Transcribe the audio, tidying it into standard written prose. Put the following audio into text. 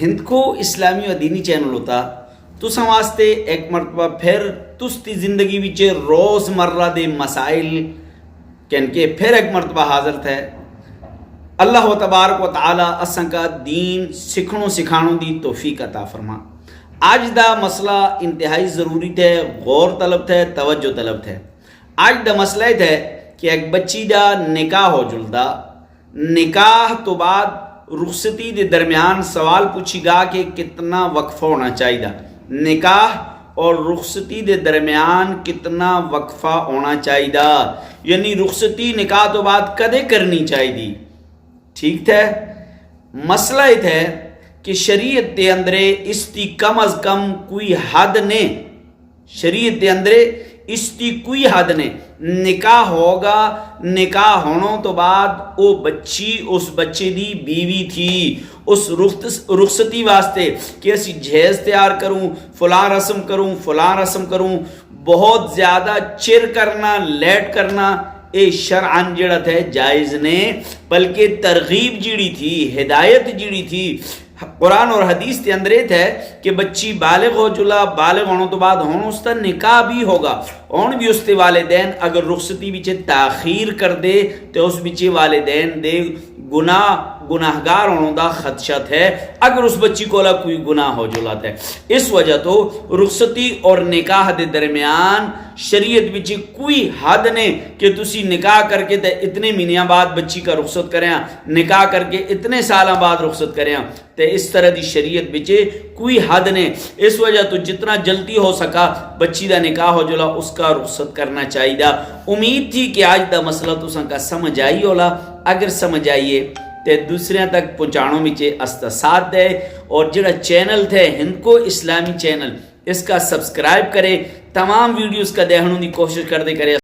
ہند کو اسلامی و دینی چینل ہوتا تو واسطے ایک مرتبہ پھر تستی زندگی بچ روز مرہ دے مسائل کن کے پھر ایک مرتبہ حاضر تھے اللہ و تبارک و تعالی اساں کا دین سکھنوں سکھانوں دی توفیق عطا فرما۔ آج دا مسئلہ انتہائی ضروری تھے، غور طلب تھے، توجہ طلب تھے۔ آج دا مسئلہ تھے کہ ایک بچی دا نکاح ہو جلدا، نکاح تو بعد رخصتی دے درمیان سوال پوچھی گا کہ کتنا وقفہ ہونا چاہیے، نکاح اور رخصتی دے درمیان کتنا وقفہ ہونا چاہیے، یعنی رخصتی نکاح تو بعد کدے کرنی چاہیے۔ ٹھیک تھے، مسئلہ یہ تھے کہ شریعت دے اندرے اس دی کم از کم کوئی حد نے، شریعت دے اندرے اس دی کوئی حد نے، نکاح ہوگا، نکاح ہونوں تو بعد او بچی اس بچے دی بیوی تھی، اس رخصتی واسطے کہ اسی جہیز تیار کروں، فلاں رسم کروں، فلاں رسم کروں، بہت زیادہ چر کرنا، لیٹ کرنا اے شرعن جڑا تھے جائز نے، بلکہ ترغیب جڑی تھی، ہدایت جڑی تھی قرآن اور حدیث کے اندر یہ تھے کہ بچی بالغ ہو جلا، بالغ ہونے تو بعد ہون اس کا نکاح بھی ہوگا، ہون بھی اس کے والدین اگر رخصتی بچے تاخیر کر دے تو اس بچے والدین دے گناہگار ہونے دا خدشت ہے اگر اس بچی کو کوئی گناہ ہو جلا ہے۔ اس وجہ تو رخصتی اور نکاح دے درمیان شریعت بچی کوئی حد نہیں کہ تسی نکاح کر کے اتنے مہینیاں بعد بچی کا رخصت کریں، نکاح کر کے اتنے سالاں بعد رخصت کریں، تے اس طرح دی شریعت بچے کوئی حد نہیں۔ اس وجہ تو جتنا جلدی ہو سکا بچی دا نکاح ہو جلا اس کا رخصت کرنا چاہیے۔ امید تھی کہ آج دا مسئلہ تساں کا سمجھ آئی ہولا، اگر سمجھ آئیے تے دوسرے تک پہنچانوں میں استثاد دے، اور جڑا چینل تھے ہند کو اسلامی چینل اس کا سبسکرائب کرے، تمام ویڈیوز کا دیکھنے کی کوشش کر دے کرے۔